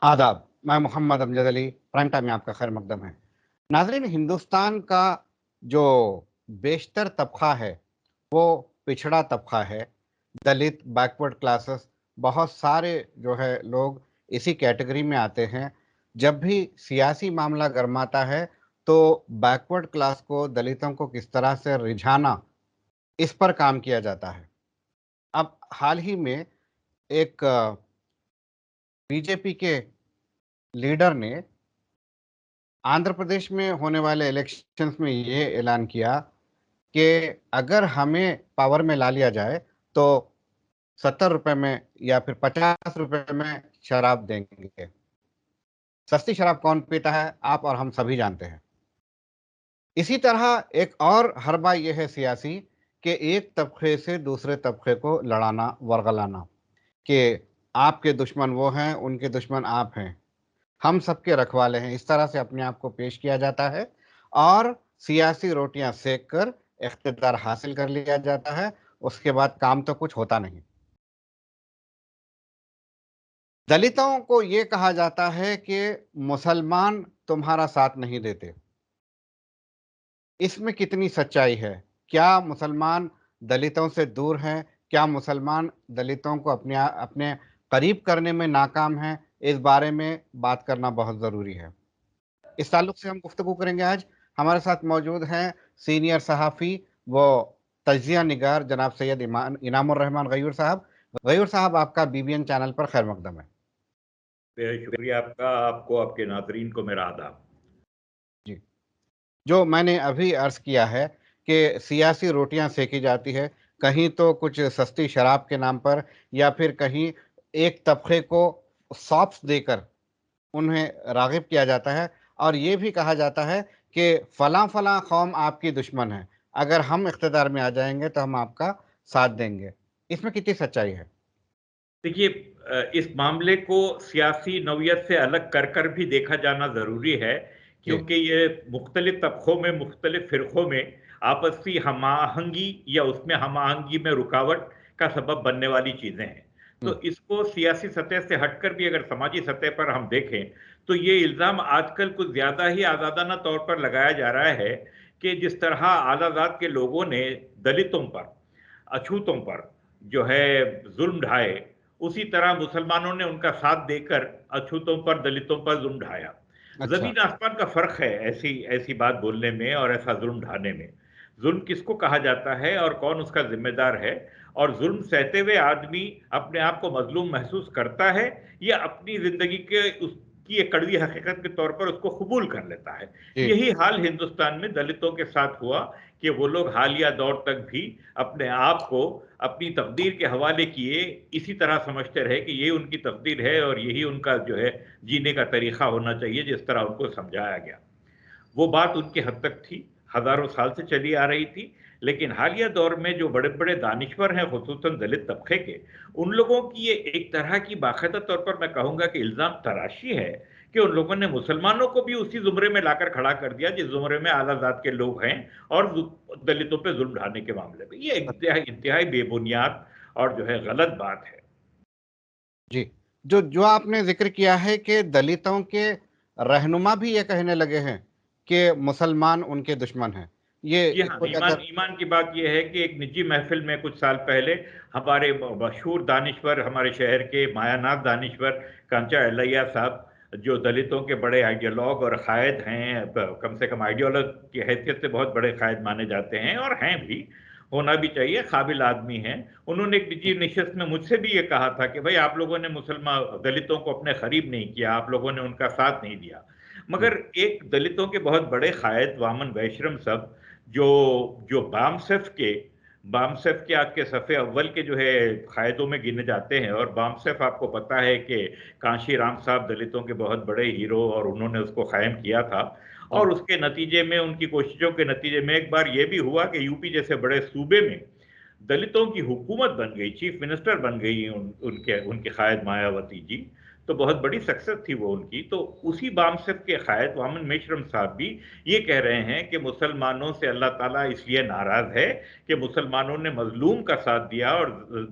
आदाब। मैं Mohammad Amjad Ali, prime time में आपका खैर मकदम है। नाज़रीन, हिंदुस्तान का जो बेशतर तबका है वो पिछड़ा तबका है। दलित, बैकवर्ड क्लासेस, बहुत सारे जो है लोग इसी कैटेगरी में आते हैं। जब भी सियासी मामला गरमाता है तो बैकवर्ड क्लास को, दलितों को किस तरह से रिझाना, इस पर काम किया जाता है। अब हाल ही में एक बीजेपी के लीडर ने आंध्र प्रदेश में होने वाले इलेक्शंस में ये ऐलान किया कि अगर हमें पावर में ला लिया जाए तो 70 रुपए में या फिर 50 रुपए में शराब देंगे। सस्ती शराब कौन पीता है, आप और हम सभी जानते हैं। इसी तरह एक और हरबा यह है सियासी कि एक तबके से दूसरे तबके को लड़ाना, वरगलाना, कि आपके दुश्मन वो हैं, उनके दुश्मन आप हैं, हम सबके रखवाले हैं। इस तरह से अपने आप को पेश किया जाता है और सियासी रोटियां सेक कर इख्तिदार हासिल कर लिया जाता है। उसके बाद काम तो कुछ होता नहीं। दलितों को ये कहा जाता है कि मुसलमान तुम्हारा साथ नहीं देते। इसमें कितनी सच्चाई है? क्या मुसलमान दलितों से दूर हैं? क्या मुसलमान दलितों को अपने करीब करने में नाकाम हैं? इस बारे में बात करना बहुत ज़रूरी है। इस ताल्लुक से हम गुफ्तगू करेंगे आज। हमारे साथ मौजूद हैं सीनियर सहाफ़ी व तजिया निगार जनाब सैयद इनामुर रहमान गयूर साहब। गयूर साहब, आपका बीबीएन चैनल पर खैर मकदम है। बेहद शुक्रिया आपका। आपको, आपके नाज़रीन को मेरा आदाब। जी। जो मैंने अभी अर्ज़ किया है कि सियासी रोटियां सेकी जाती है, कहीं तो कुछ सस्ती शराब के नाम पर, या फिर कहीं एक तबके को सॉप्स देकर उन्हें राग़िब किया जाता है और ये भी कहा जाता है कि फलां-फलां कौम आपकी दुश्मन है, अगर हम इक़्तिदार में आ जाएँगे तो हम आपका साथ देंगे। इसमें कितनी सच्चाई है? देखिए, इस मामले को सियासी नौयत से अलग कर भी देखा जाना ज़रूरी है, जी। क्योंकि ये मुख्तलिफ़ तबक़ों में, मुख्तलिफ़ फ़िरक़ों में आपसी हम-आहंगी या उसमें हम-आहंगी में रुकावट का सबब बनने वाली चीज़ें हैं। हुँ। तो इसको सियासी सतह से हटकर भी अगर समाजी सतह पर हम देखें, तो ये इल्ज़ाम आजकल कुछ ज़्यादा ही आज़ादाना तौर पर लगाया जा रहा है कि जिस तरह आला ज़ात के लोगों ने दलितों पर, अछूतों पर जो है ज़ुल्म ढाए, उसी तरह मुसलमानों ने उनका साथ देकर अछूतों पर, दलितों पर ज़ुल्म ढाया। अच्छा। ज़मीन आसमान का फ़र्क है ऐसी ऐसी बात बोलने में और ऐसा ज़ुल्म ढाने में। ज़ुल्म किसको कहा जाता है और कौन उसका ज़िम्मेदार है, और ज़ुल्म सहते हुए आदमी अपने आप को मज़लूम महसूस करता है या अपनी ज़िंदगी के उसकी एक कड़वी हकीकत के तौर पर उसको कबूल कर लेता है। जी। यही हाल हिंदुस्तान में दलितों के साथ हुआ कि वो लोग हालिया दौर तक भी अपने आप को अपनी तकदीर के हवाले किए, इसी तरह समझते रहे कि ये उनकी तकदीर है और यही उनका जो है जीने का तरीक़ा होना चाहिए, जिस तरह उनको समझाया गया। वो बात उनकी हद तक थी, हज़ारों साल से चली आ रही थी, लेकिन हालिया दौर में जो बड़े-बड़े दानिश्वर हैं, ख़ुसूसन दलित तबक़े के, उन लोगों की ये एक तरह की बाकायदा तौर पर मैं कहूँगा कि इल्ज़ाम तराशी है कि उन लोगों ने मुसलमानों को भी उसी ज़ुमरे में लाकर खड़ा कर दिया, जिस ज़ुमरे में आला ज़ात के लोग हैं, और दलितों पे ज़ुल्म ढाने के मामले में। ये इंतहाई बेबुनियाद और जो है गलत बात है। जी। जो जो आपने ज़िक्र किया है कि दलितों के रहनुमा भी ये कहने लगे हैं कि मुसलमान उनके दुश्मन हैं। ये जी हाँ, इसको ईमान लेकर। ईमान की बात ये है कि एक निजी महफ़िल में कुछ साल पहले हमारे मशहूर दानिश्वर, हमारे शहर के मायानाथ दानिश्वर कांचा एलैया साहब, जो दलितों के बड़े आइडियोलॉग और क़ायद हैं, कम से कम आइडियोलॉग की हैसियत से बहुत बड़े क़ायद माने जाते हैं और हैं भी, होना भी चाहिए, काबिल आदमी हैं। उन्होंने एक निजी नशिस्त में मुझसे भी ये कहा था कि भई आप लोगों ने दलितों को अपने करीब नहीं किया, आप लोगों ने उनका साथ नहीं दिया। जी। मगर एक दलितों के बहुत बड़े क़ायद वामन वैश्रम साहब, जो जो बामसेफ के आज के सफ़े अव्वल के जो है क़ायदों में गिने जाते हैं, और बामसेफ आपको पता है कि कांशी राम साहब दलितों के बहुत बड़े हीरो, और उन्होंने उसको कायम किया था। हुँ। और उसके नतीजे में, उनकी कोशिशों के नतीजे में एक बार ये भी हुआ कि यूपी जैसे बड़े सूबे में दलितों की हुकूमत बन गई, चीफ मिनिस्टर बन गई उनके उनके क़ायद मायावती जी। तो बहुत बड़ी सक्सेस थी वो उनकी। तो उसी बामसेफ के कायद वामन मेश्रम साहब भी ये कह रहे हैं कि मुसलमानों से अल्लाह ताला इसलिए नाराज है कि मुसलमानों ने मजलूम का साथ दिया और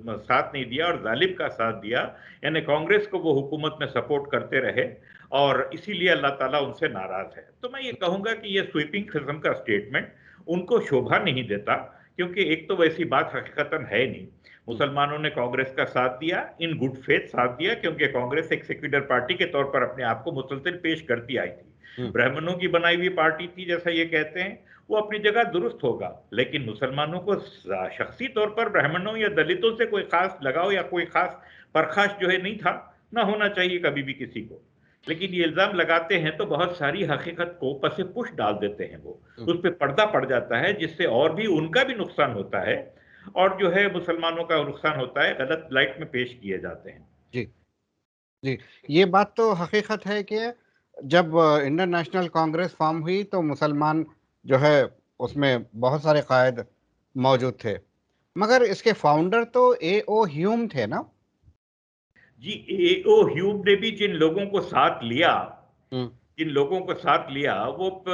साथ नहीं दिया और जालिम का साथ दिया, यानी कांग्रेस को वो हुकूमत में सपोर्ट करते रहे और इसीलिए अल्लाह ताला उनसे नाराज है। तो मैं ये कहूंगा कि ये स्वीपिंग किस्म का स्टेटमेंट उनको शोभा नहीं देता, क्योंकि एक तो वैसी बात हकीकतन है नहीं। मुसलमानों ने कांग्रेस का साथ दिया, इन गुड फेथ साथ दिया, क्योंकि कांग्रेस एक सेक्युलर पार्टी के तौर पर अपने आप को मुसलसल पेश करती आई थी। ब्राह्मणों की बनाई हुई पार्टी थी जैसा ये कहते हैं, वो अपनी जगह दुरुस्त होगा, लेकिन मुसलमानों को शख्सी तौर पर ब्राह्मणों या दलितों से कोई खास लगाव या कोई खास परखाश जो है नहीं था, ना होना चाहिए कभी भी किसी को। लेकिन ये इल्जाम लगाते हैं तो बहुत सारी हकीकत को पसे पुश डाल देते हैं, वो उस पर पर्दा पड़ जाता है, जिससे और भी उनका भी नुकसान होता है और जो है मुसलमानों का नुकसान होता है, गलत लाइट में पेश किए जाते हैं। जी, जी। ये बात तो हकीकत है कि जब इंडियन नेशनल कांग्रेस फॉर्म हुई तो मुसलमान जो है उसमें बहुत सारे कायद मौजूद थे, मगर इसके फाउंडर तो ए.ओ. ह्यूम थे ना? जी, ए.ओ. ह्यूम ने भी जिन लोगों को साथ लिया, जिन लोगों को साथ लिया, वो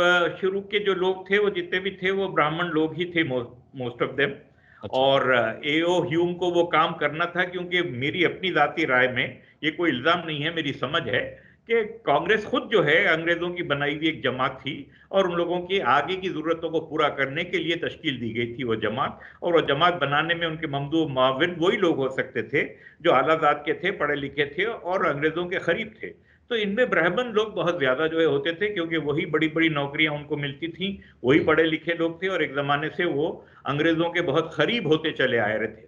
शुरू के जो लोग थे, वो जितने भी थे, वो ब्राह्मण लोग ही थे, मोस्ट ऑफ देम। अच्छा। और ए.ओ. ह्यूम को वो काम करना था, क्योंकि मेरी अपनी जाती राय में, ये कोई इल्जाम नहीं है, मेरी समझ है कि कांग्रेस खुद जो है अंग्रेजों की बनाई हुई एक जमात थी और उन लोगों की आगे की जरूरतों को पूरा करने के लिए तश्कील दी गई थी वो जमात। और वो जमात बनाने में उनके ममदू माविन वही लोग हो सकते थे जो आलाजात के थे, पढ़े लिखे थे और अंग्रेजों के करीब थे। तो इनमें ब्राह्मण लोग बहुत ज्यादा जो है होते थे, क्योंकि वही बड़ी बड़ी नौकरियां उनको मिलती थी, वही पढ़े लिखे लोग थे और एक जमाने से वो अंग्रेजों के बहुत करीब होते चले आए रहे थे।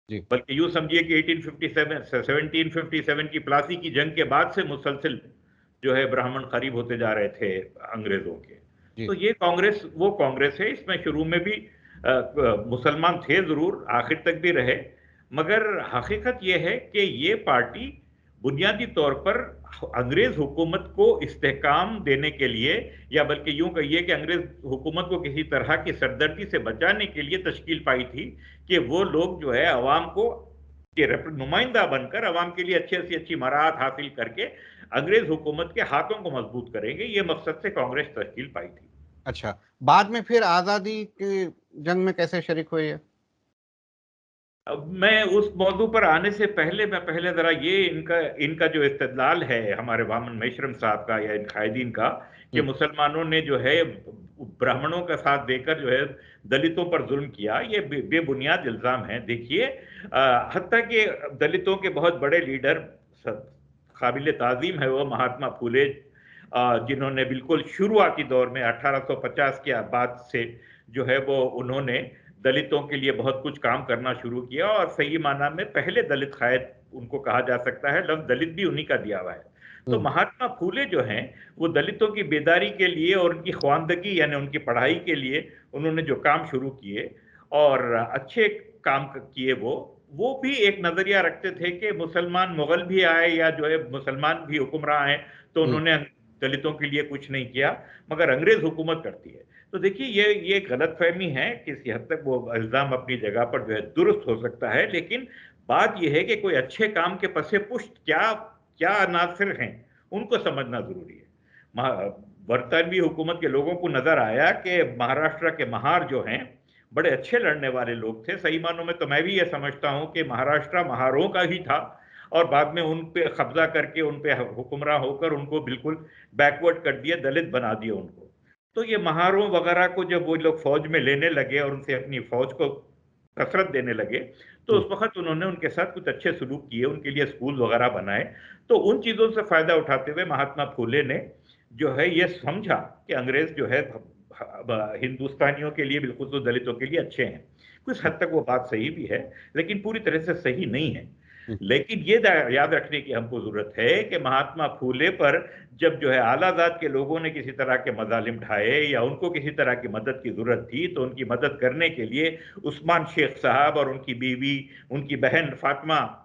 जी। बल्कि यूं समझिए कि 1757 की प्लासी की जंग के बाद से मुसलसिल जो है ब्राह्मण करीब होते जा रहे थे अंग्रेजों के। जी। तो ये कांग्रेस वो कांग्रेस है, इसमें शुरू में भी मुसलमान थे जरूर, आखिर तक भी रहे, मगर हकीकत ये है कि ये पार्टी बुनियादी तौर पर अंग्रेज हुकूमत को इस्तेहकाम देने के लिए, या बल्कि यूं कहिए कि अंग्रेज हुकूमत को किसी तरह की सरदर्दी से बचाने के लिए तश्कील पाई थी कि वो लोग जो है अवाम को के नुमाइंदा बनकर अवाम के लिए अच्छी से अच्छी मराहत हासिल करके अंग्रेज हुकूमत के हाथों को मजबूत करेंगे। ये मकसद से कांग्रेस तश्कील पाई थी। अच्छा, बाद में फिर आज़ादी की जंग में कैसे शरीक हुए ये? अब मैं उस मौजू पर आने से पहले मैं पहले जरा ये इनका इनका जो इस्तेदलाल है हमारे वामन मेश्रम साहब का या इन कायदीन का, कि मुसलमानों ने जो है ब्राह्मणों का साथ देकर जो है दलितों पर जुल्म किया, ये बेबुनियाद इल्जाम है। देखिए, हत्ता कि दलितों के बहुत बड़े लीडर, काबिल ताज़ीम है वो महात्मा फूले, जिन्होंने बिल्कुल शुरुआती दौर में 1850 के बाद से जो है वो उन्होंने दलितों के लिए बहुत कुछ काम करना शुरू किया और सही माना में पहले दलित कायद उनको कहा जा सकता है, लफ्ज दलित भी उन्हीं का दिया हुआ है। तो महात्मा फूले जो हैं वो दलितों की बेदारी के लिए और उनकी ख्वानदगी यानी उनकी पढ़ाई के लिए उन्होंने जो काम शुरू किए और अच्छे काम किए, वो भी एक नजरिया रखते थे कि मुसलमान मुगल भी आए या जो है मुसलमान भी हुक्मरान आए तो उन्होंने दलितों के लिए कुछ नहीं किया, मगर अंग्रेज हुकूमत करती है। तो देखिए ये गलत फहमी है, किसी हद तक वो इल्जाम अपनी जगह पर जो है दुरुस्त हो सकता है, लेकिन बात यह है कि कोई अच्छे काम के पसे पुष्ट क्या क्या अनासर हैं उनको समझना जरूरी है। बरतानवी हुकूमत के लोगों को नजर आया कि महाराष्ट्र के महार जो हैं बड़े अच्छे लड़ने वाले लोग थे, सही मानों में तो मैं भी ये समझता हूं कि महाराष्ट्र महारों का ही था और बाद में उन पे कब्जा करके उन पे हुक्मरान होकर उनको बिल्कुल बैकवर्ड कर दिया, दलित बना दिया उनको। तो ये महारों वगैरह को जब वो लोग फौज में लेने लगे और उनसे अपनी फौज को कसरत देने लगे, तो उस वक्त उन्होंने उनके साथ कुछ अच्छे सलूक किए, उनके लिए स्कूल वगैरह बनाए। तो उन चीजों से फायदा उठाते हुए महात्मा फूले ने जो है ये समझा कि अंग्रेज जो है हिंदुस्तानियों के लिए बिल्कुल तो दलितों के लिए अच्छे हैं। कुछ हद तक वो बात सही भी है, लेकिन पूरी तरह से सही नहीं है। लेकिन ये याद रखने की हमको जरूरत है कि महात्मा फूले पर जब जो है आलाजात के लोगों ने किसी तरह के मजालिम ढाए या उनको किसी तरह की मदद की जरूरत थी, तो उनकी मदद करने के लिए उस्मान शेख साहब और उनकी बीवी, उनकी बहन फातिमा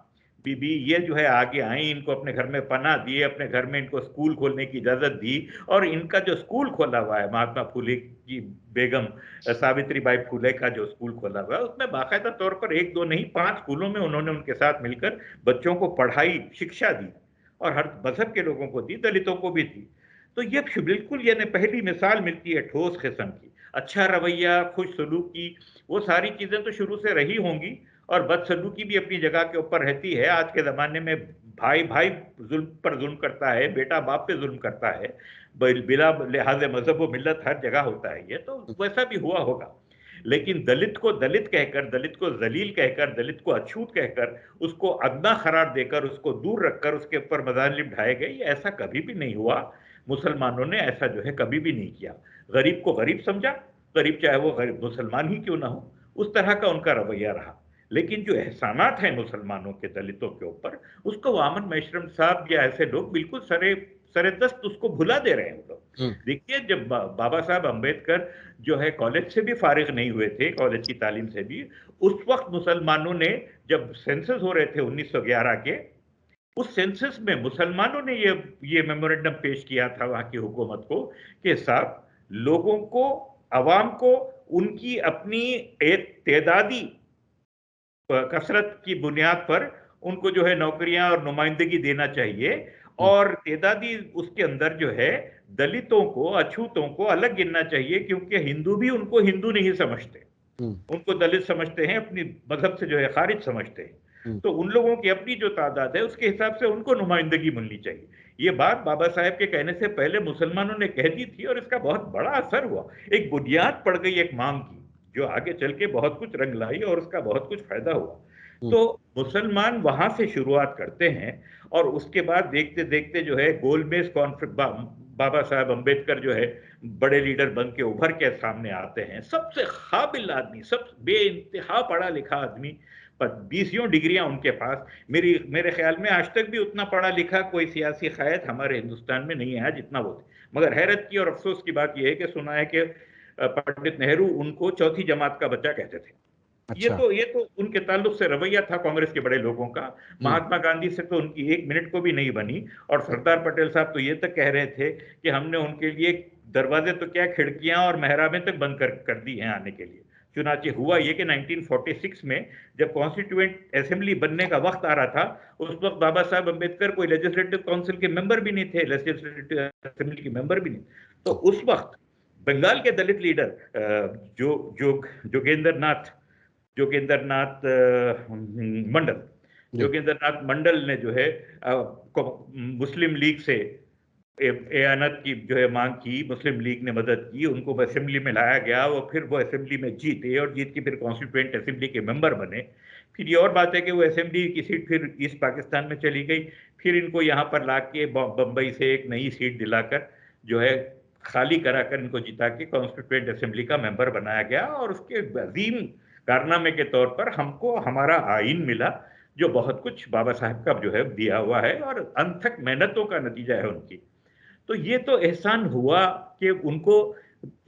बीबी, ये जो है आगे आई, इनको अपने घर में पनाह दिए, अपने घर में इनको स्कूल खोलने की इजाजत दी। और इनका जो स्कूल खोला हुआ है महात्मा फूले की बेगम सावित्री बाई फूले का जो स्कूल खोला हुआ है, उसमें बाकायदा तौर पर एक दो नहीं 5 स्कूलों में उन्होंने उनके साथ मिलकर बच्चों को पढ़ाई शिक्षा दी। और हर मजहब के लोगों को दी, दलितों को भी दी। तो ये बिल्कुल यानी पहली मिसाल मिलती है ठोस किस्म की। अच्छा रवैया, खुश सलूकी, वो सारी चीजें तो शुरू से रही होंगी, और बदसलूकी भी अपनी जगह के ऊपर रहती है। आज के जमाने में भाई भाई जुल्म पर जुल्म करता है, बेटा बाप पे जुल्म करता है, बिला लिहाज मजहब व मिल्लत हर जगह होता है ये, तो वैसा भी हुआ होगा। लेकिन दलित को दलित कहकर, दलित को जलील कहकर, दलित को अछूत कहकर, उसको अदना करार देकर, उसको दूर रखकर उसके ऊपर मजालिम ढाए गए, ये ऐसा कभी भी नहीं हुआ। मुसलमानों ने ऐसा जो है कभी भी नहीं किया। गरीब को गरीब समझा, गरीब चाहे वो गरीब मुसलमान ही क्यों ना हो, उस तरह का उनका रवैया रहा। लेकिन जो एहसानात हैं मुसलमानों के दलितों के ऊपर, उसको वामन मेश्रम साहब या ऐसे लोग बिल्कुल सरेदस्त उसको भुला दे रहे हैं वो लोग। देखिए, जब बाबा साहब अंबेडकर जो है कॉलेज से भी फारिग नहीं हुए थे, कॉलेज की तालीम से भी, उस वक्त मुसलमानों ने, जब सेंसस हो रहे थे 1911 के, उस सेंसस में मुसलमानों ने ये मेमोरेंडम पेश किया था वहां की हुकूमत को कि साहब, लोगों को, अवाम को उनकी अपनी एक तेदादी कसरत की बुनियाद पर उनको जो है नौकरियां और नुमाइंदगी देना चाहिए, और तेदादी उसके अंदर जो है दलितों को, अछूतों को अलग गिनना चाहिए, क्योंकि हिंदू भी उनको हिंदू नहीं समझते, उनको दलित समझते हैं, अपनी मजहब से जो है खारिज समझते हैं। तो उन लोगों की अपनी जो तादाद है उसके हिसाब से उनको नुमाइंदगी मिलनी चाहिए। ये बात बाबा साहेब के कहने से पहले मुसलमानों ने कह दी थी, और इसका बहुत बड़ा असर हुआ। एक बुनियाद पड़ गई एक मांग की, जो आगे चल के बहुत कुछ रंग लाई और उसका बहुत कुछ फायदा हुआ। तो मुसलमान वहां से शुरुआत करते हैं, और उसके बाद देखते देखते जो है गोलमेज कॉन्फ्रेंस, बाबा साहब अंबेडकर जो है बड़े लीडर बन के उभर के सामने आते हैं। सबसे काबिल आदमी, सब बेइंतहा पढ़ा लिखा आदमी, 20 डिग्रियां उनके पास। मेरे ख्याल में आज तक भी उतना पढ़ा लिखा कोई सियासी कायद हमारे हिंदुस्तान में नहीं है जितना वो थे। मगर हैरत की और अफसोस की बात यह है कि सुना है कि पंडित नेहरू उनको चौथी जमात का बच्चा कहते थे। अच्छा। ये तो उनके ताल्लुक से रवैया था कांग्रेस के बड़े लोगों का। महात्मा गांधी से तो उनकी एक मिनट को भी नहीं बनी, और सरदार पटेल साहब तो ये तक कह रहे थे कि हमने उनके लिए दरवाजे तो क्या, खिड़कियां और मेहराबें तक बंद कर दी हैं आने के लिए। चुनाचे हुआ ये कि 1946 में जब कॉन्स्टिट्यूएंट असेंबली बनने का वक्त आ रहा था, उस वक्त बाबा साहब अंबेडकर कोई लेजिस्लेटिव काउंसिल के मेंबर भी नहीं थे, लेजिस्लेटिव असेंबली के मेंबर भी नहीं। तो उस वक्त बंगाल के दलित लीडर जोगेंद्र मंडल ने जो है मुस्लिम लीग से एयानत की जो है मांग की, मुस्लिम लीग ने मदद की, उनको असेंबली में लाया गया, और फिर वो असेंबली में जीते, और जीत के फिर कॉन्स्टिट्यूएंट असेंबली के मेंबर बने। फिर ये और बात है कि वो असेंबली की सीट फिर ईस्ट पाकिस्तान में चली गई, फिर इनको यहाँ पर ला के बम्बई से एक नई सीट दिलाकर जो है खाली कराकर इनको जिता के कॉन्स्टिट्यूएंट असेंबली का मेंबर बनाया गया। और उसके अजीम कारनामे के तौर पर हमको हमारा आइन मिला, जो बहुत कुछ बाबा साहब का जो है दिया हुआ है, और अनथक मेहनतों का नतीजा है उनकी। तो ये तो एहसान हुआ कि उनको,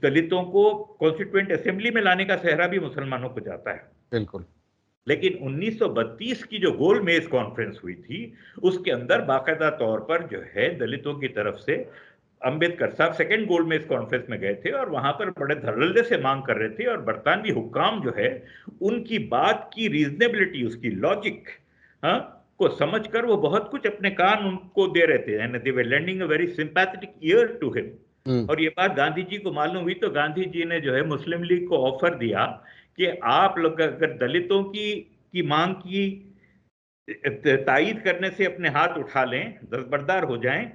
दलितों को कॉन्स्टिट्यूएंट असेंबली में लाने का सेहरा भी मुसलमानों को जाता है। बिल्कुल। लेकिन 1932 की जो गोलमेज कॉन्फ्रेंस हुई थी, उसके अंदर बाकायदा तौर पर जो है दलितों की तरफ से अंबेडकर साहब सेकेंड गोलमेज कॉन्फ्रेंस में गए थे, और वहां पर बड़े धड़ल्ले से मांग कर रहे थे, और बरतानवी हुक्काम जो है उनकी बात की रीजनेबिलिटी, उसकी लॉजिक को समझकर वो बहुत कुछ अपने कान उनको दे रहे थे, यानी they were lending a very sympathetic ear to him. और ये बात गांधी जी को मालूम हुई, तो गांधी जी ने जो है मुस्लिम लीग को ऑफर दिया कि आप लोग अगर दलितों की मांग की तायीद करने से अपने हाथ उठा लें, दस्तबरदार हो जाएं,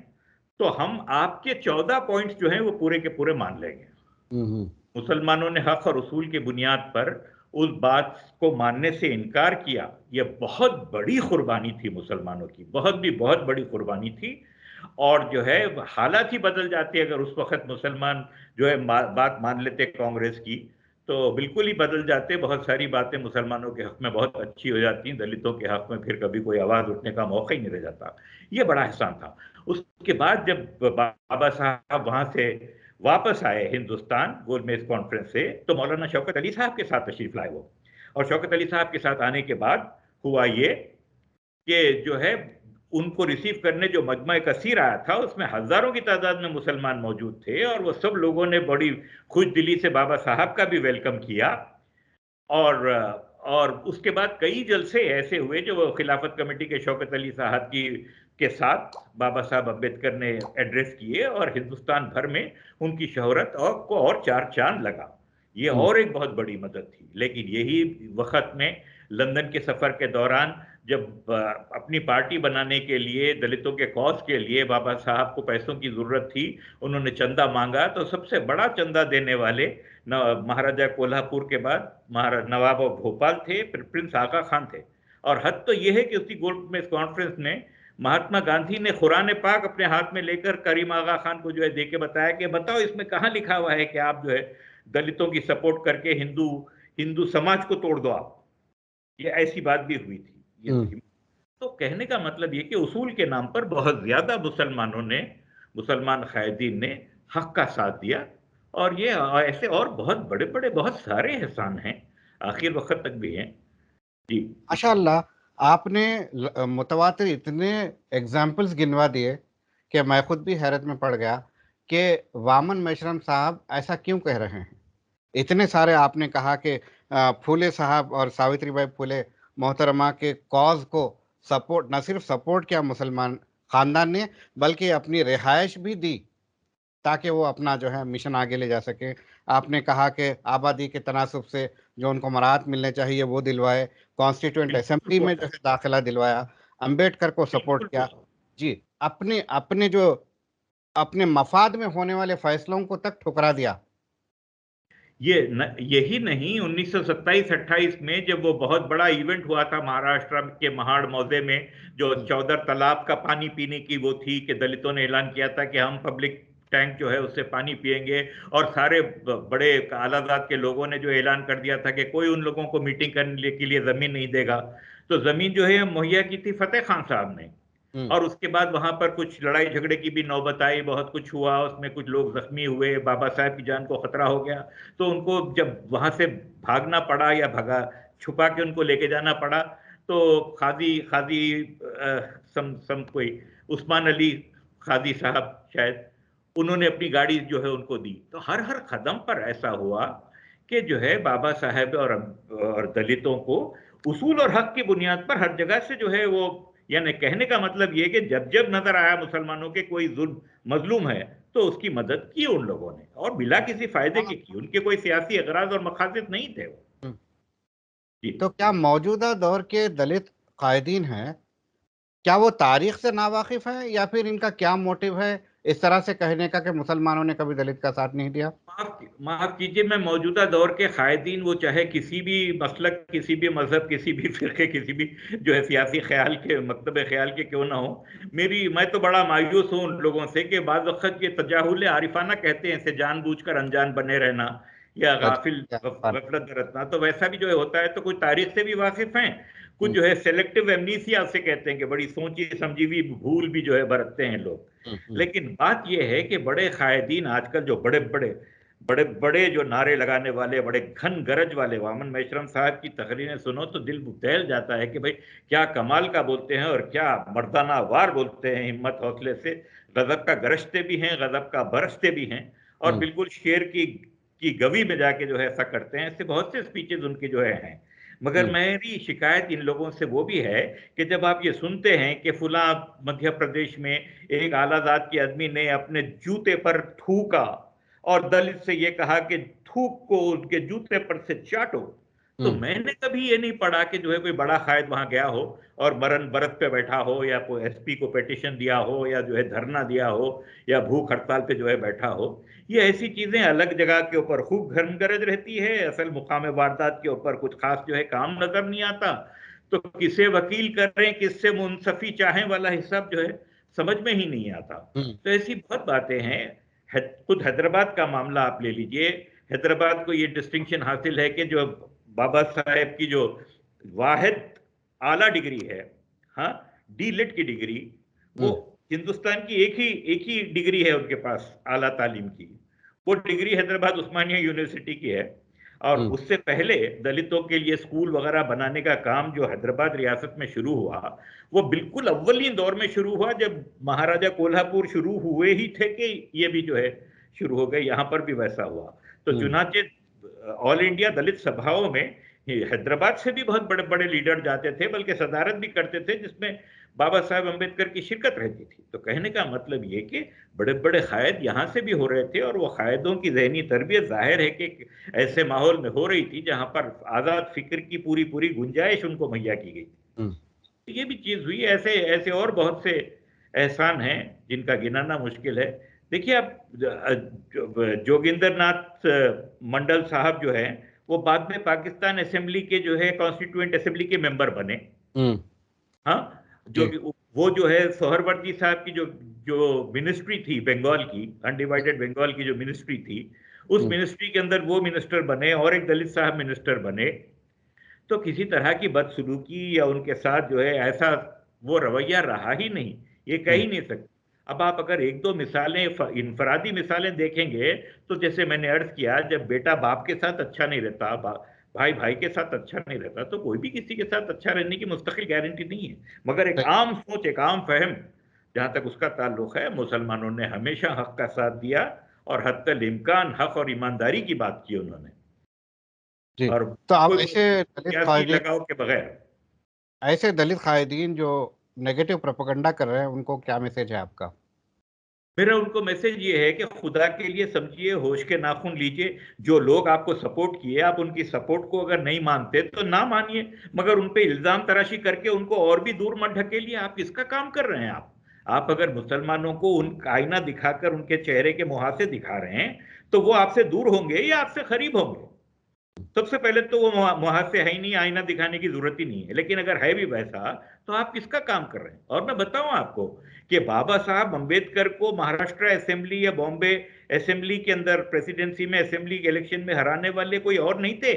तो हम आपके 14 पॉइंट्स जो हैं वो पूरे के पूरे मान लेंगे। मुसलमानों ने हक और उसूल की बुनियाद पर उस बात को मानने से इनकार किया। यह बहुत बड़ी कुर्बानी थी मुसलमानों की, बहुत बड़ी कुर्बानी थी। और जो है हालात ही बदल जाती, अगर उस वक्त मुसलमान जो है बात मान लेते कांग्रेस की, तो बिल्कुल ही बदल जाते। बहुत सारी बातें मुसलमानों के हक में बहुत अच्छी हो जाती, दलितों के हक में फिर कभी कोई आवाज उठने का मौका ही नहीं रह जाता। ये बड़ा एहसान था। उसके बाद जब बाबा साहब वहां से वापस आए हिंदुस्तान गोलमेज कॉन्फ्रेंस से, तो मौलाना शौकत अली साहब के साथ तशरीफ लाए वो। और शौकत अली साहब के साथ आने के बाद हुआ ये कि जो है उनको रिसीव करने जो मजमा कसीर आया था, उसमें हजारों की तादाद में मुसलमान मौजूद थे, और वो सब लोगों ने बड़ी खुश दिली से बाबा साहब का भी वेलकम किया। और और उसके बाद कई जलसे ऐसे हुए जो खिलाफत कमेटी के शौकत अली साहब की के साथ बाबा साहब अम्बेडकर ने एड्रेस किए और हिंदुस्तान भर में उनकी शोहरत और चार चांद लगा। ये और एक बहुत बड़ी मदद थी। लेकिन यही वक्त में लंदन के सफर के दौरान जब अपनी पार्टी बनाने के लिए दलितों के कॉज के लिए बाबा साहब को पैसों की जरूरत थी, उन्होंने चंदा मांगा तो सबसे बड़ा चंदा देने वाले महाराजा कोल्हापुर के बाद नवाब ऑफ भोपाल थे, फिर प्रिंस आगा खान थे। और हद तो यह है कि उसी गोल्ड में कॉन्फ्रेंस में महात्मा गांधी ने कुरान पाक अपने हाथ में लेकर करीम आगा खान को जो है देके बताया कि बताओ इसमें कहाँ लिखा हुआ है कि आप जो है दलितों की सपोर्ट करके हिंदू समाज को तोड़ दो आप। ये ऐसी बात भी हुई थी। ये तो कहने का मतलब ये कि उसूल के नाम पर बहुत ज्यादा मुसलमान कायदीन ने हक का साथ दिया। और ये ऐसे और बहुत बड़े बड़े बहुत सारे एहसान हैं, आखिर वक्त तक भी हैं। जी माशाअल्लाह, आपने मुतवातिर इतने एग्जाम्पल्स गिनवा दिए कि मैं खुद भी हैरत में पड़ गया कि वामन मेश्राम साहब ऐसा क्यों कह रहे हैं। इतने सारे आपने कहा कि फूले साहब और सावित्रीबाई फूले मोहतरमा के कॉज को सपोर्ट, न सिर्फ सपोर्ट किया मुसलमान खानदान ने, बल्कि अपनी रिहाइश भी दी ताकि वो अपना जो है मिशन आगे ले जा सके। आपने कहा कि आबादी के तनासुब से जो उनको मराहत मिलने चाहिए वो दिलवाए, कॉन्स्टिट्यूंट बिल्कुल असेंबली में जो हुआ, है दाखिला दिलवाया, अंबेडकर को सपोर्ट बिल्कुल किया। हुआ। जी, अपने अपने जो अपने मफाद में होने वाले फैसलों को तक ठुकरा दिया। यही नहीं, 1927-28 में जब वो बहुत बड़ा इवेंट हुआ था महाराष्ट्र के महाड़ मौजे में, जो चौधर तालाब का पानी पीने की वो थी कि दलितों ने ऐलान किया था कि हम पब्लिक टैंक जो है उससे पानी पिएंगे। और सारे बड़े आलाजात के लोगों ने जो ऐलान कर दिया था कि कोई उन लोगों को मीटिंग करने के लिए जमीन नहीं देगा। तो जमीन जो है मुहैया की थी फतेह खान साहब ने। और उसके बाद वहां पर कुछ लड़ाई झगड़े की भी नौबत आई, बहुत कुछ हुआ, उसमें कुछ लोग जख्मी हुए, बाबा साहब की जान को खतरा हो गया। तो उनको जब वहां से भागना पड़ा या भगा छुपा के उनको लेके जाना पड़ा, तो खादी खादी सम कोई उस्मान अली खादी साहब शायद, उन्होंने अपनी गाड़ी जो है उनको दी। तो हर हर कदम पर ऐसा हुआ कि जो है बाबा साहब और दलितों को उसूल और हक की बुनियाद पर हर जगह से जो है वो, यानी कहने का मतलब ये कि जब जब नजर आया मुसलमानों के कोई जुल्म मजलूम है तो उसकी मदद की उन लोगों ने, और बिला किसी फायदे के की। उनके कोई सियासी अगराज और मकासद नहीं थे वो। जी तो क्या मौजूदा दौर के दलित कायदीन हैं, क्या वो तारीख से नावाकिफ है या फिर इनका क्या मोटिव है इस तरह से कहने का कि मुसलमानों ने कभी दलित का साथ नहीं दिया? माफ कीजिए, मैं मौजूदा दौर के कायदीन, वो चाहे किसी भी मसलक, किसी भी मजहब, किसी भी फिरके, किसी भी जो है सियासी ख्याल के मकतब ख्याल के क्यों ना हो, मैं तो बड़ा मायूस हूँ उन लोगों से कि बाज़ वक़्त ये तजाहुल आरिफाना कहते हैं इसे, जानबूझकर अनजान बने रहना या गाफिल गफलत बरतना। तो वैसा भी जो है होता है। तो कुछ तारीख से भी वाकिफ हैं, कुछ जो है सेलेक्टिव एमनीसिया से कहते हैं कि बड़ी सोची समझी हुई भूल भी जो है बरतते हैं लोग। लेकिन बात यह है कि बड़े कायदीन आजकल जो बड़े बड़े बड़े बड़े जो नारे लगाने वाले, बड़े घन गरज वाले, वामन मेश्राम साहब की तकरीरें सुनो तो दिल दहल जाता है कि भाई क्या कमाल का बोलते हैं और क्या मर्दाना वार बोलते हैं, हिम्मत हौसले से। गजब का गरजते भी हैं, गजब का बरसते भी हैं, और बिल्कुल शेर की गवी में जाके जो है ऐसा करते हैं। ऐसे बहुत से स्पीचेस उनके जो है हैं। मगर मेरी शिकायत इन लोगों से वो भी है कि जब आप ये सुनते हैं कि फुला मध्य प्रदेश में एक आलाजात के आदमी ने अपने जूते पर थूका और दलित से ये कहा कि थूक को उनके जूते पर से चाटो, तो मैंने कभी ये नहीं पढ़ा कि जो है कोई बड़ा कायद वहां गया हो और मरण बरत पे बैठा हो, या कोई एसपी को पिटीशन दिया हो, या जो है धरना दिया हो, या भूख हड़ताल पे जो है बैठा हो। ये ऐसी चीजें अलग जगह के ऊपर खूब गरज रहती है, असल मुकाम वारदात के ऊपर कुछ खास जो है काम नजर नहीं आता। तो किसे वकील करें, किससे मुंसफी चाहें वाला हिसाब जो है समझ में ही नहीं आता। तो ऐसी बहुत बातें हैं। खुद हैदराबाद का मामला आप ले लीजिए। हैदराबाद को ये डिस्टिंक्शन हासिल है कि जो बाबा साहेब की जो वाहिद आला डिग्री है, हाँ, डी लिट की डिग्री, वो हिंदुस्तान की एक ही डिग्री है उनके पास आला तालीम की। वो डिग्री हैदराबाद उस्मानिया यूनिवर्सिटी की है। और उससे पहले दलितों के लिए स्कूल वगैरह बनाने का काम जो हैदराबाद रियासत में शुरू हुआ, वो बिल्कुल अव्वलीन दौर में शुरू हुआ जब महाराजा कोल्हापुर शुरू हुए ही थे कि ये भी जो है शुरू हो गए। यहां पर भी वैसा हुआ। तो चुनाचे ऑल इंडिया दलित सभाओं में ये हैदराबाद से भी बहुत बड़े बड़े लीडर जाते थे, बल्कि सदारत भी करते थे, जिसमें बाबा साहब अम्बेडकर की शिरकत रहती थी। तो कहने का मतलब ये कि बड़े बड़े कायद यहाँ से भी हो रहे थे, और वो कायदों की जहनी तरबियत जाहिर है कि ऐसे माहौल में हो रही थी जहाँ पर आज़ाद फिक्र की पूरी पूरी गुंजाइश उनको मुहैया की गई थी। तो ये भी चीज़ हुई। ऐसे ऐसे और बहुत से एहसान हैं जिनका गिनाना मुश्किल है। देखिए, आप जोगिंदर नाथ मंडल साहब जो है, वो बाद में पाकिस्तान असेंबली के जो है कॉन्स्टिट्यूएंट असेंबली के मेंबर बने। हाँ, जो जी। वो जो है सोहरवर्दी साहब की जो जो मिनिस्ट्री थी बंगाल की, अनडिवाइडेड बंगाल की जो मिनिस्ट्री थी, उस मिनिस्ट्री के अंदर वो मिनिस्टर बने, और एक दलित साहब मिनिस्टर बने। तो किसी तरह की बदसलूकी या उनके साथ जो है ऐसा वो रवैया रहा ही नहीं, ये कह ही नहीं सकते। अब आप अगर एक दो मिसालें, इनफरादी मिसालें देखेंगे, तो जैसे मैंने अर्ज किया, जब बेटा बाप के साथ अच्छा नहीं रहता, भाई भाई के साथ अच्छा नहीं रहता, तो कोई भी किसी के साथ अच्छा रहने की मुस्तकिल गारंटी नहीं है। मगर एक आम सोच, एक आम फहम, जहां तक उसका ताल्लुक है, मुसलमानों ने हमेशा हक का साथ दिया, और हत्तल इम्कान हक और ईमानदारी की बात की उन्होंने, जी। और तो आप कोई ऐसे दलित सियासी कायदीन लगाव के बगैर। ऐसे दलित कायदीन जो नेगेटिव प्रोपेगेंडा कर रहे हैं, उनको क्या मैसेज है आपका? मेरा उनको मैसेज ये है कि खुदा के लिए समझिए, होश के नाखून लीजिए। जो लोग आपको सपोर्ट किए, आप उनकी सपोर्ट को अगर नहीं मानते तो ना मानिए, मगर उन पे इल्जाम तराशी करके उनको और भी दूर मत ढकेलिए। आप किसका काम कर रहे हैं? आप अगर मुसलमानों को उन आईना दिखाकर उनके चेहरे के मुहासे दिखा रहे हैं, तो वो आपसे दूर होंगे या आपसे करीब होंगे? सबसे पहले तो वो मुहासे है ही नहीं, आईना दिखाने की जरूरत ही नहीं है। लेकिन अगर है भी वैसा, तो आप किसका काम कर रहे हैं? और मैं बताऊं आपको कि बाबा साहब अंबेडकर को महाराष्ट्र असेंबली या बॉम्बे असेंबली के अंदर, प्रेसिडेंसी में, असेंबली के इलेक्शन में हराने वाले कोई और नहीं थे।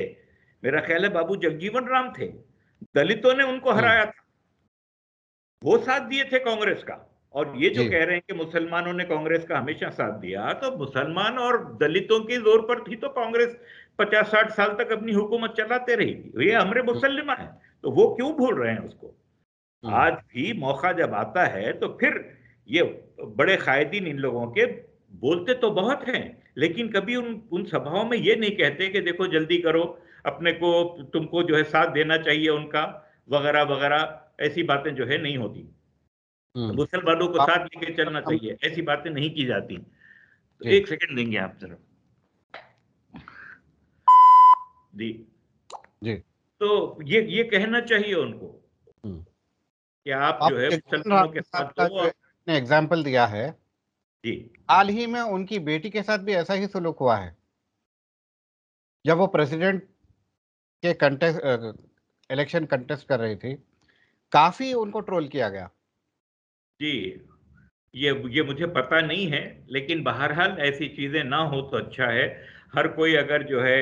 मेरा ख्याल है बाबू जगजीवन राम थे। दलितों ने उनको हराया था, वो साथ दिए थे कांग्रेस का। और ये जो जी। कह रहे हैं कि मुसलमानों ने कांग्रेस का हमेशा साथ दिया, तो मुसलमान और दलितों के जोर पर थी तो कांग्रेस 50-60 साल तक अपनी हुकूमत चलाते रही थी। ये अमर मुसल्लिमा है, तो वो क्यों भूल रहे हैं उसको? आज भी मौका जब आता है, तो फिर ये बड़े कायदीन इन लोगों के बोलते तो बहुत हैं, लेकिन कभी उन सभाओं में ये नहीं कहते कि देखो जल्दी करो, अपने को, तुमको जो है साथ देना चाहिए उनका, वगैरह वगैरह। ऐसी बातें जो है नहीं होती। मुसलमानों को आप साथ लेके चलना चाहिए, ऐसी बातें नहीं की जाती। तो जी। एक सेकंड देंगे आप जरा जी। जी। तो ये कहना चाहिए उनको कि आप आप जो है जगजीवन मुसलमानों राम के साहब साथ का हो। जो और आपने एग्जाम्पल दिया है, जी, हाल ही में उनकी बेटी के साथ भी ऐसा ही सलूक हुआ है। जब वो प्रेसिडेंट के कंटेस्ट इलेक्शन कंटेस्ट कर रही थी, काफी उनको ट्रोल किया गया। जी, ये मुझे पता नहीं है, लेकिन बहरहाल ऐसी चीजें ना हो तो अच्छा है। हर कोई अगर जो है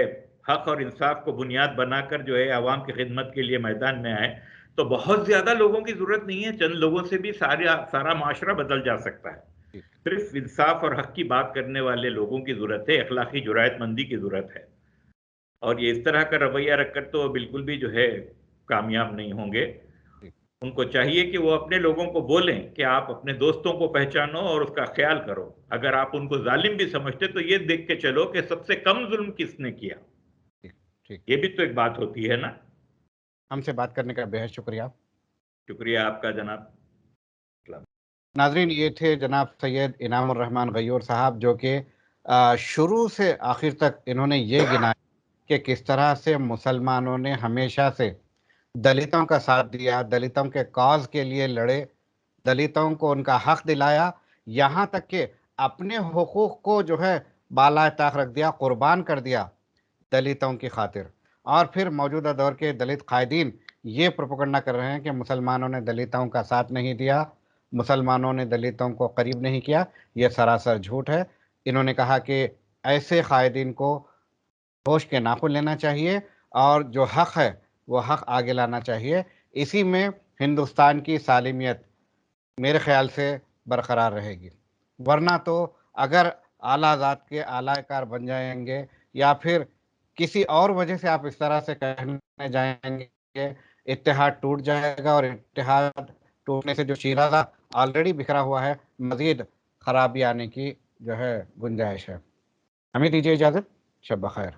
हक और इंसाफ को बुनियाद बनाकर जो है आवाम की खिदमत के लिए मैदान में आए, तो बहुत ज्यादा लोगों की जरूरत नहीं है। चंद लोगों से भी सारा माशरा बदल जा सकता है। जी। सिर्फ इंसाफ और हक की बात करने वाले लोगों की जरूरत है, अखलाकी जुरायतमंदी की जरूरत है। और ये इस तरह का रवैया रखकर तो बिल्कुल भी जो है कामयाब नहीं होंगे। जी। उनको चाहिए कि वो अपने लोगों को बोलें कि आप अपने दोस्तों को पहचानो और उसका ख्याल करो। अगर आप उनको जालिम भी समझते, तो ये देख के चलो कि सबसे कम जुल्म किसने किया। ठीक। ठीक। ये भी तो एक बात होती है ना। हमसे बात करने का बेहद शुक्रिया। शुक्रिया आपका जनाब। नाजरीन, ये थे जनाब सैयद इनामुर रहमान गयूर साहब, जो कि शुरू से आखिर तक इन्होंने ये गिनाया कि किस तरह से मुसलमानों ने हमेशा से दलितों का साथ दिया, दलितों के कॉज के लिए लड़े, दलितों को उनका हक दिलाया, यहाँ तक कि अपने हुकूक को जो है बाला ताक रख दिया, कुर्बान कर दिया दलितों की खातिर। और फिर मौजूदा दौर के दलित कायदीन ये प्रोपेगेंडा कर रहे हैं कि मुसलमानों ने दलितों का साथ नहीं दिया, मुसलमानों ने दलितों को करीब नहीं किया। ये सरासर झूठ है। इन्होंने कहा कि ऐसे कायदीन को होश के नाखून लेना चाहिए, और जो हक है वो हक आगे लाना चाहिए। इसी में हिंदुस्तान की सालिमियत मेरे ख्याल से बरकरार रहेगी। वरना तो अगर आला ज़ात के आलाकार बन जाएंगे, या फिर किसी और वजह से आप इस तरह से कहने जाएंगे, इत्तेहाद टूट जाएगा, और इत्तेहाद टूटने से जो शीराज़ा ऑलरेडी बिखरा हुआ है, मज़ीद खराबी आने की जो है गुंजाइश है। हमें दीजिए इजाज़त। शब बख़ैर।